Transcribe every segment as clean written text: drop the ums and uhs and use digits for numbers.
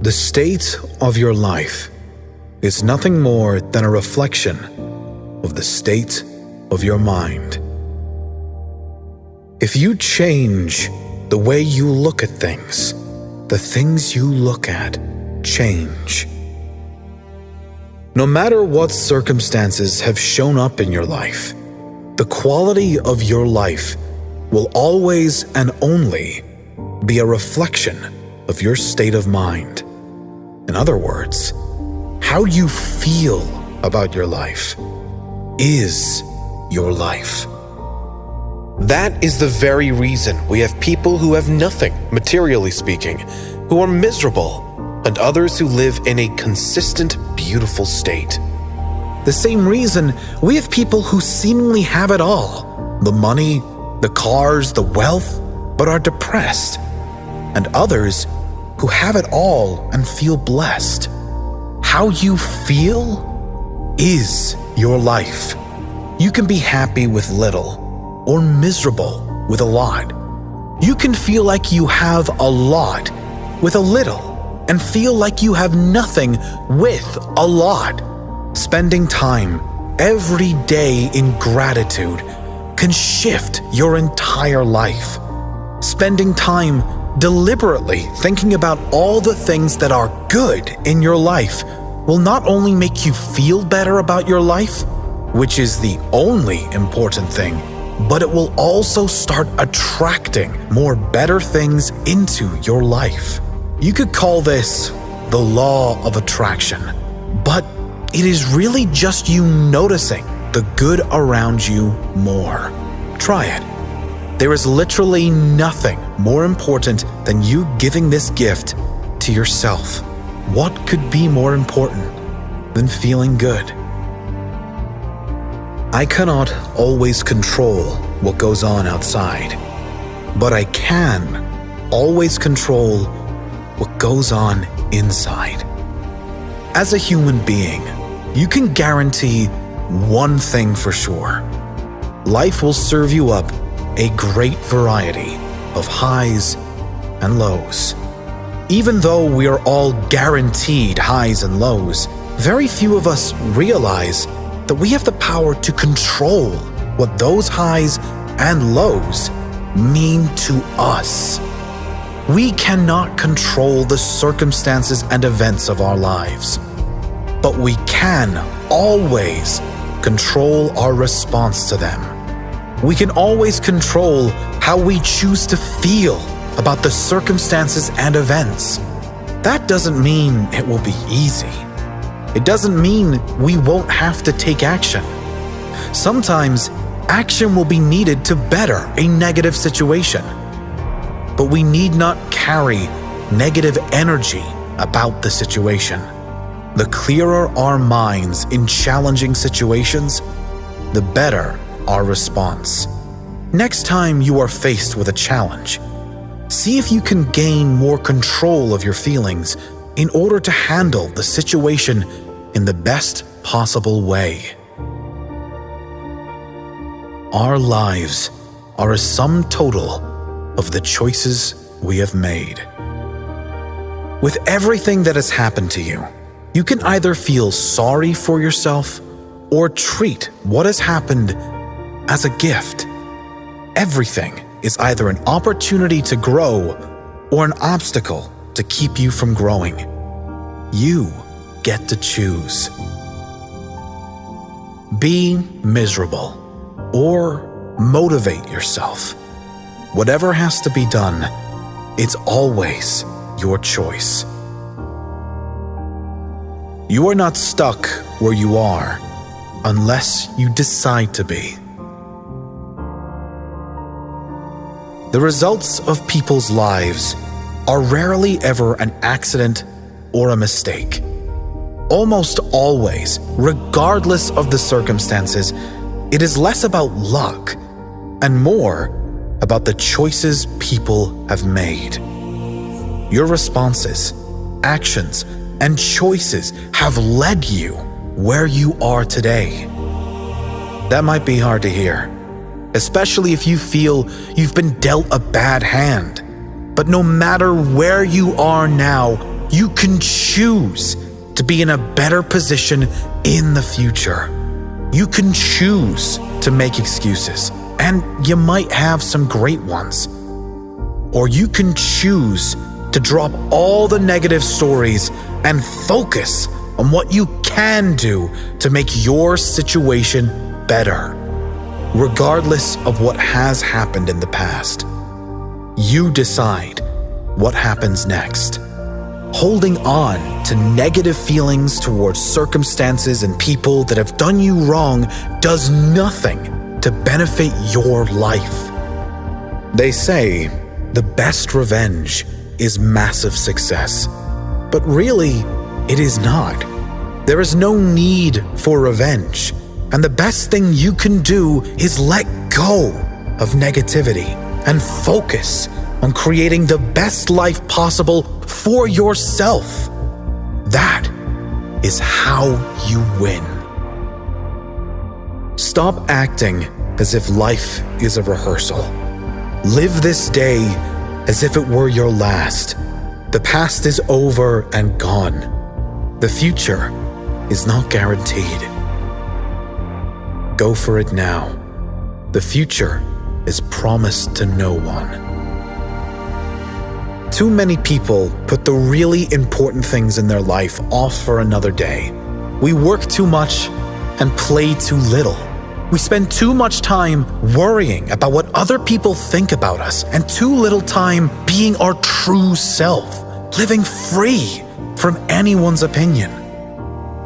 The state of your life is nothing more than a reflection of the state of your mind. If you change the way you look at things, the things you look at change. No matter what circumstances have shown up in your life, the quality of your life will always and only be a reflection of your state of mind. In other words, how you feel about your life is your life. That is the very reason we have people who have nothing, materially speaking, who are miserable, and others who live in a consistent, beautiful state. The same reason we have people who seemingly have it all, the money, the cars, the wealth, but are depressed, and others who have it all and feel blessed. How you feel is your life. You can be happy with little or miserable with a lot. You can feel like you have a lot with a little and feel like you have nothing with a lot. Spending time every day in gratitude can shift your entire life. Spending time deliberately thinking about all the things that are good in your life will not only make you feel better about your life, which is the only important thing, but it will also start attracting more better things into your life. You could call this the law of attraction, but it is really just you noticing the good around you more. Try it. There is literally nothing more important than you giving this gift to yourself. What could be more important than feeling good? I cannot always control what goes on outside, but I can always control what goes on inside. As a human being, you can guarantee one thing for sure. Life will serve you up a great variety of highs and lows. Even though we are all guaranteed highs and lows, very few of us realize that we have the power to control what those highs and lows mean to us. We cannot control the circumstances and events of our lives, but we can always control our response to them. We can always control how we choose to feel about the circumstances and events. That doesn't mean it will be easy. It doesn't mean we won't have to take action. Sometimes action will be needed to better a negative situation, but we need not carry negative energy about the situation. The clearer our minds in challenging situations, the better our response. Next time you are faced with a challenge, see if you can gain more control of your feelings in order to handle the situation in the best possible way. Our lives are a sum total of the choices we have made. With everything that has happened to you, you can either feel sorry for yourself or treat what has happened as a gift. Everything is either an opportunity to grow or an obstacle to keep you from growing. You get to choose. Be miserable or motivate yourself. Whatever has to be done, it's always your choice. You are not stuck where you are unless you decide to be. The results of people's lives are rarely ever an accident or a mistake. Almost always, regardless of the circumstances, it is less about luck and more about the choices people have made. Your responses, actions, and choices have led you where you are today. That might be hard to hear, especially if you feel you've been dealt a bad hand. But no matter where you are now, You can choose to be in a better position in the future. You can choose to make excuses, and you might have some great ones. Or you can choose to drop all the negative stories and focus on what you can do to make your situation better, regardless of what has happened in the past. You decide what happens next. Holding on to negative feelings towards circumstances and people that have done you wrong does nothing to benefit your life. They say the best revenge is massive success, but really, it is not. There is no need for revenge, and the best thing you can do is let go of negativity and focus on creating the best life possible for yourself. That is how you win. Stop acting as if life is a rehearsal. Live this day as if it were your last. The past is over and gone. The future is not guaranteed. Go for it now. The future is promised to no one. Too many people put the really important things in their life off for another day. We work too much and play too little. We spend too much time worrying about what other people think about us and too little time being our true self, living free from anyone's opinion.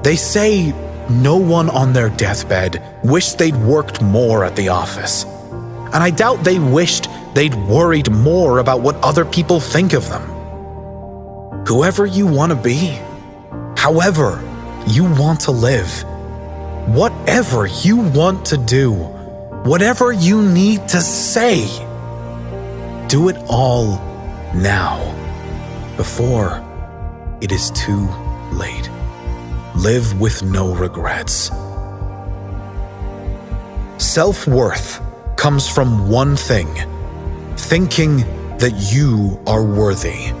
They say no one on their deathbed wished they'd worked more at the office. And I doubt they wished they'd worried more about what other people think of them. Whoever you want to be, however you want to live, whatever you want to do, whatever you need to say, do it all now, before it is too late. Live with no regrets. Self-worth comes from one thing: thinking that you are worthy.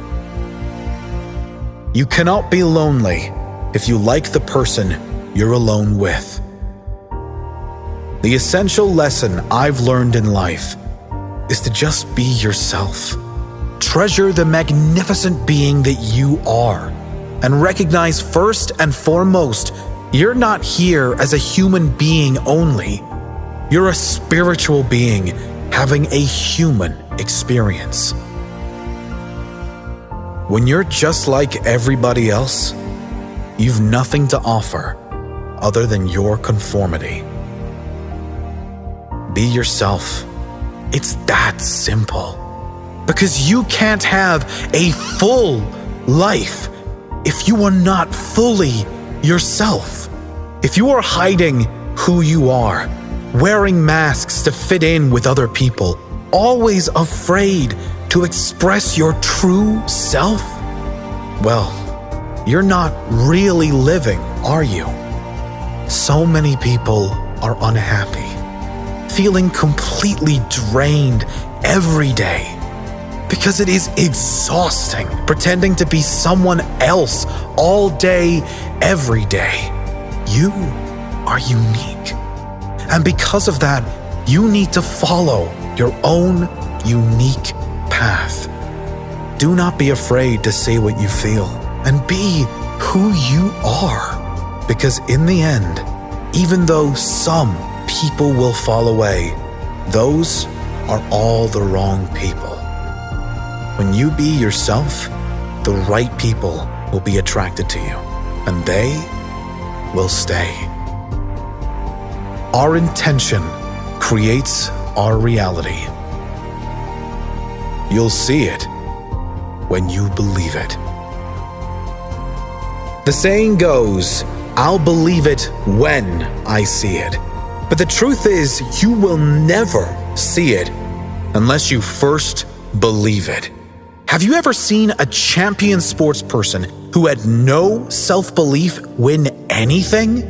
You cannot be lonely if you like the person you're alone with. The essential lesson I've learned in life is to just be yourself. Treasure the magnificent being that you are, and recognize first and foremost, you're not here as a human being only. You're a spiritual being having a human experience. When you're just like everybody else, you've nothing to offer other than your conformity. Be yourself. It's that simple. Because you can't have a full life if you are not fully yourself. If you are hiding who you are, wearing masks to fit in with other people, always afraid to express your true self, well, you're not really living, are you? So many people are unhappy, feeling completely drained every day, because it is exhausting pretending to be someone else all day, every day. You are unique. And because of that, you need to follow your own unique path. Do not be afraid to say what you feel and be who you are. Because in the end, even though some people will fall away, those are all the wrong people. When you be yourself, the right people will be attracted to you, and they will stay. Our intention creates our reality. You'll see it when you believe it. The saying goes, I'll believe it when I see it. But the truth is, you will never see it unless you first believe it. Have you ever seen a champion sports person who had no self-belief win anything?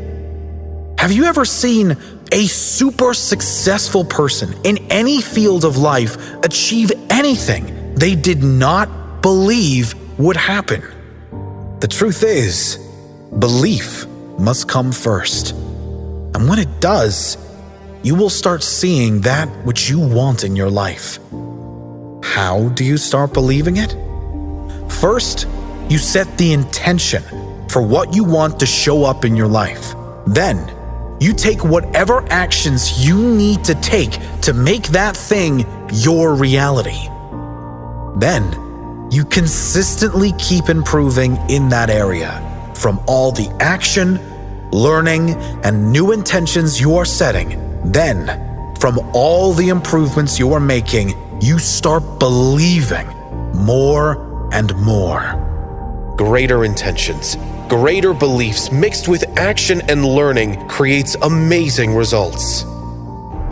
Have you ever seen a super successful person in any field of life achieve anything they did not believe would happen? The truth is, belief must come first. And when it does, you will start seeing that which you want in your life. How do you start believing it? First, you set the intention for what you want to show up in your life. Then, you take whatever actions you need to take to make that thing your reality. Then, you consistently keep improving in that area from all the action, learning, and new intentions you are setting. Then, from all the improvements you are making, you start believing more and more. Greater intentions, greater beliefs mixed with action and learning creates amazing results.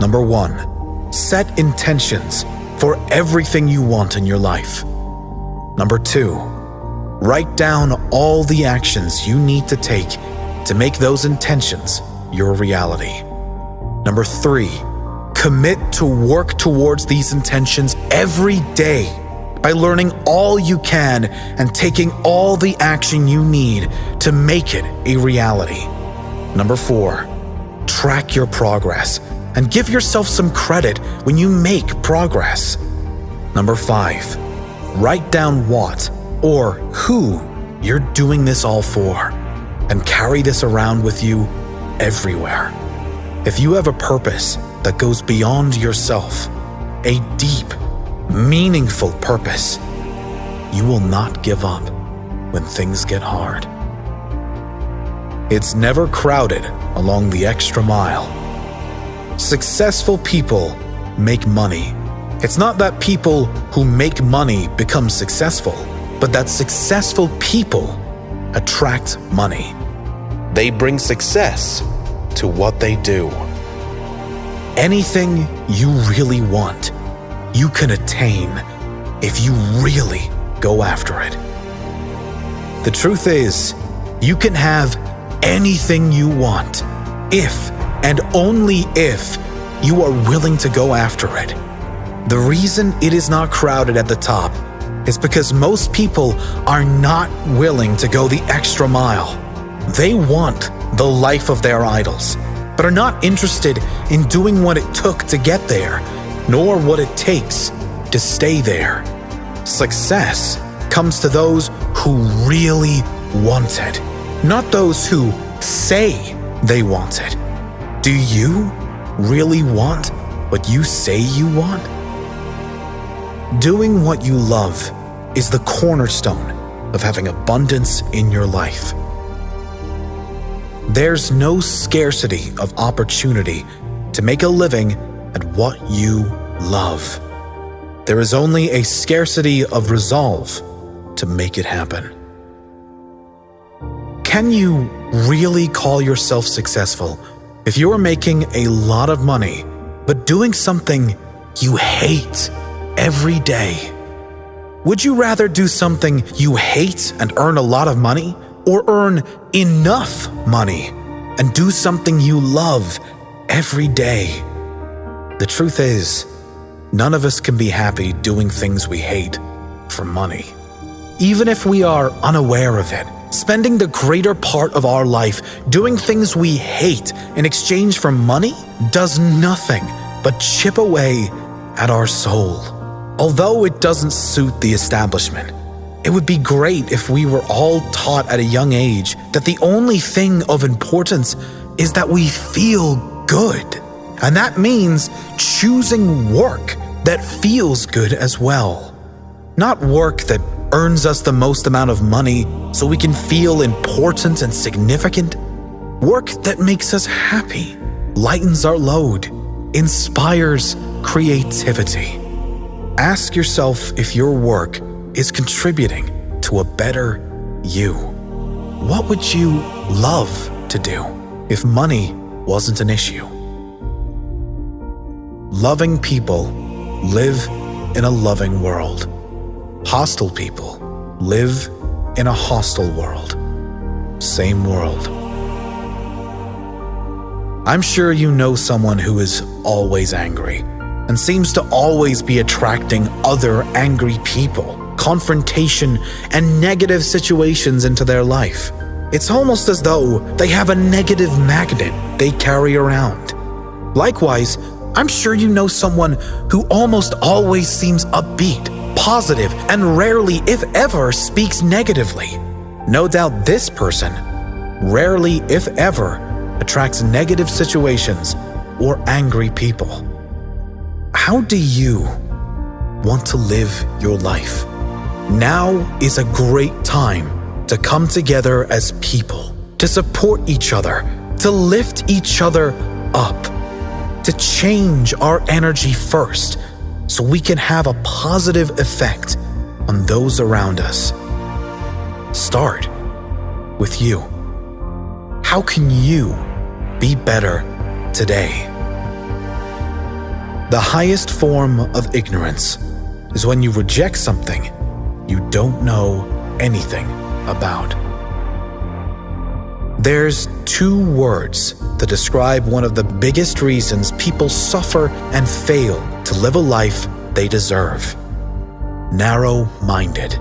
Number 1, set intentions for everything you want in your life. Number 2, write down all the actions you need to take to make those intentions your reality. Number 3, commit to work towards these intentions every day by learning all you can and taking all the action you need to make it a reality. Number 4, track your progress and give yourself some credit when you make progress. Number 5, write down what or who you're doing this all for and carry this around with you everywhere. If you have a purpose that goes beyond yourself, a deep, meaningful purpose, you will not give up when things get hard. It's never crowded along the extra mile. Successful people make money. It's not that people who make money become successful, but that successful people attract money. They bring success to what they do. Anything you really want, you can attain if you really go after it. The truth is, you can have anything you want if and only if you are willing to go after it. The reason it is not crowded at the top is because most people are not willing to go the extra mile. They want the life of their idols, but are not interested in doing what it took to get there, nor what it takes to stay there. Success comes to those who really want it, not those who say they want it. Do you really want what you say you want? Doing what you love is the cornerstone of having abundance in your life. There's no scarcity of opportunity to make a living at what you love. There is only a scarcity of resolve to make it happen. Can you really call yourself successful if you are making a lot of money, but doing something you hate every day? Would you rather do something you hate and earn a lot of money, or earn enough money and do something you love every day? The truth is, none of us can be happy doing things we hate for money. Even if we are unaware of it, spending the greater part of our life doing things we hate in exchange for money does nothing but chip away at our soul. Although it doesn't suit the establishment, it would be great if we were all taught at a young age that the only thing of importance is that we feel good. And that means choosing work that feels good as well. Not work that earns us the most amount of money so we can feel important and significant. Work that makes us happy, lightens our load, inspires creativity. Ask yourself if your work is contributing to a better you. What would you love to do if money wasn't an issue? Loving people live in a loving world. Hostile people live in a hostile world. Same world. I'm sure you know someone who is always angry and seems to always be attracting other angry people. confrontation, and negative situations into their life. It's almost as though they have a negative magnet they carry around. Likewise, I'm sure you know someone who almost always seems upbeat, positive, and rarely, if ever, speaks negatively. No doubt this person rarely, if ever, attracts negative situations or angry people. How do you want to live your life? Now is a great time to come together as people, to support each other, to lift each other up, to change our energy first so we can have a positive effect on those around us. Start with you. How can you be better today? The highest form of ignorance is when you reject something you don't know anything about. There's two words that describe one of the biggest reasons people suffer and fail to live a life they deserve: narrow-minded.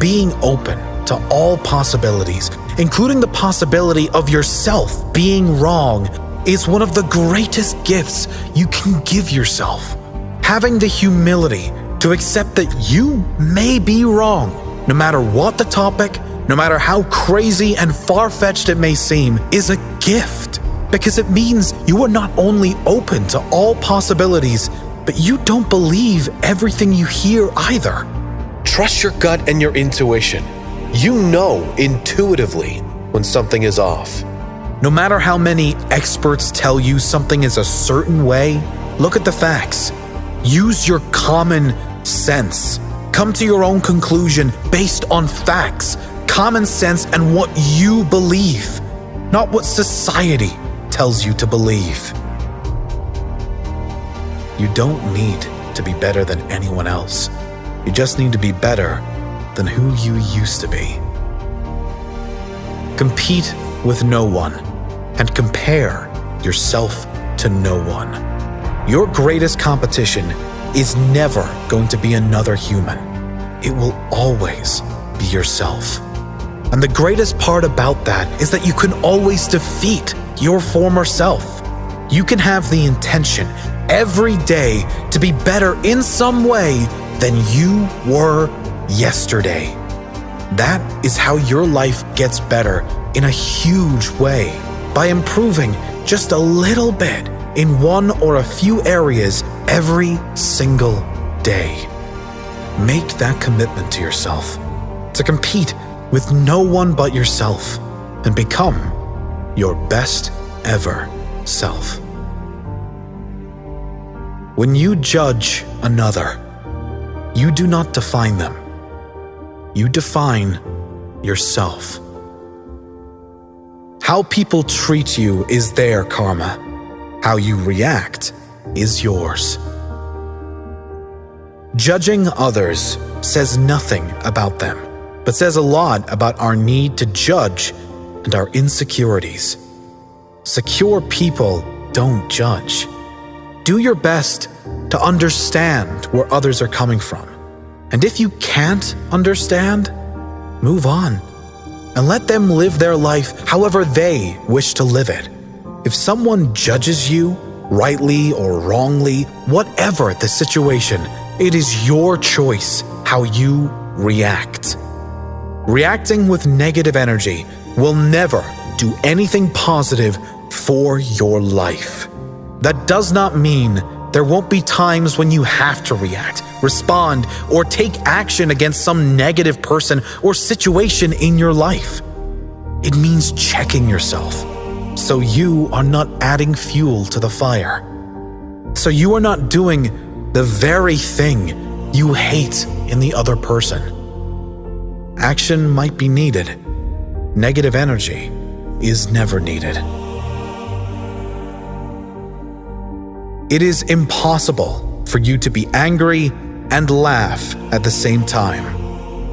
Being open to all possibilities, including the possibility of yourself being wrong, is one of the greatest gifts you can give yourself. Having the humility to accept that you may be wrong, no matter what the topic, no matter how crazy and far-fetched it may seem, is a gift, because it means you are not only open to all possibilities, but you don't believe everything you hear either. Trust your gut and your intuition. You know intuitively when something is off. No matter how many experts tell you something is a certain way, look at the facts. Use your common sense. Come to your own conclusion based on facts, common sense, and what you believe, not what society tells you to believe. You don't need to be better than anyone else. You just need to be better than who you used to be. Compete with no one and compare yourself to no one. Your greatest competition is never going to be another human. It will always be yourself. And the greatest part about that is that you can always defeat your former self. You can have the intention every day to be better in some way than you were yesterday. That is how your life gets better in a huge way, by improving just a little bit in one or a few areas every single day. Make that commitment to yourself, to compete with no one but yourself, and become your best ever self. When you judge another, you do not define them. You define yourself. How people treat you is their karma. How you react is yours. Judging others says nothing about them, but says a lot about our need to judge and our insecurities. Secure people don't judge. Do your best to understand where others are coming from. And if you can't understand, move on and let them live their life however they wish to live it. If someone judges you, rightly or wrongly, whatever the situation, it is your choice how you react. Reacting with negative energy will never do anything positive for your life. That does not mean there won't be times when you have to react, respond, or take action against some negative person or situation in your life. It means checking yourself, so you are not adding fuel to the fire. So you are not doing the very thing you hate in the other person. Action might be needed. Negative energy is never needed. It is impossible for you to be angry and laugh at the same time.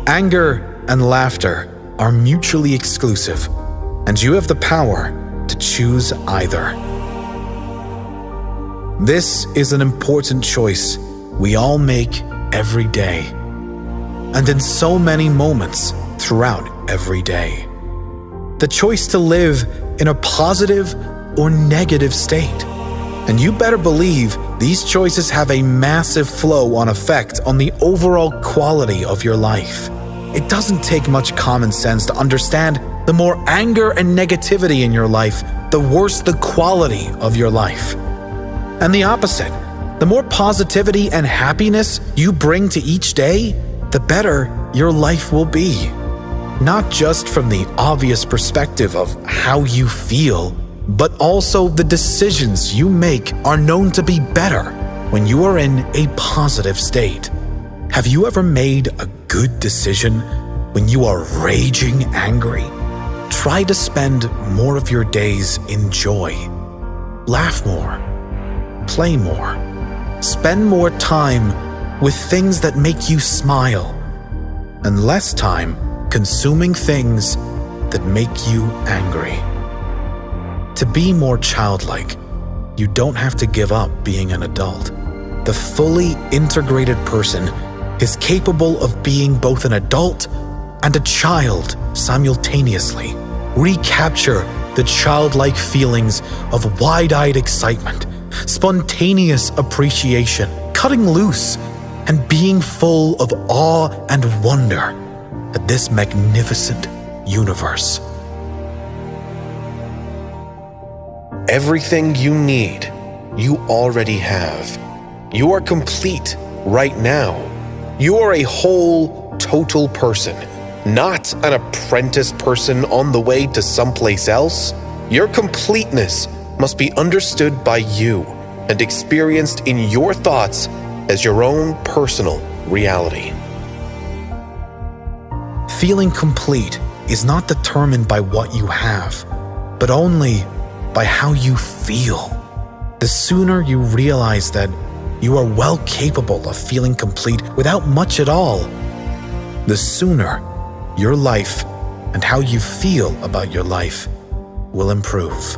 Anger and laughter are mutually exclusive, and you have the power to choose either. This is an important choice we all make every day. and in so many moments throughout every day. The choice to live in a positive or negative state. And you better believe these choices have a massive flow-on effect on the overall quality of your life. It doesn't take much common sense to understand the more anger and negativity in your life, the worse the quality of your life. And the opposite, the more positivity and happiness you bring to each day, the better your life will be. Not just from the obvious perspective of how you feel, but also the decisions you make are known to be better when you are in a positive state. Have you ever made a good decision when you are raging angry? Try to spend more of your days in joy. Laugh more. Play more. Spend more time with things that make you smile, and less time consuming things that make you angry. To be more childlike, you don't have to give up being an adult. The fully integrated person is capable of being both an adult and a child simultaneously. Recapture the childlike feelings of wide-eyed excitement, spontaneous appreciation, cutting loose, and being full of awe and wonder at this magnificent universe. Everything you need, you already have. You are complete right now. You are a whole, total person, not an apprentice person on the way to someplace else. Your completeness must be understood by you and experienced in your thoughts as your own personal reality. Feeling complete is not determined by what you have, but only by how you feel. The sooner you realize that you are well capable of feeling complete without much at all, the sooner your life and how you feel about your life will improve.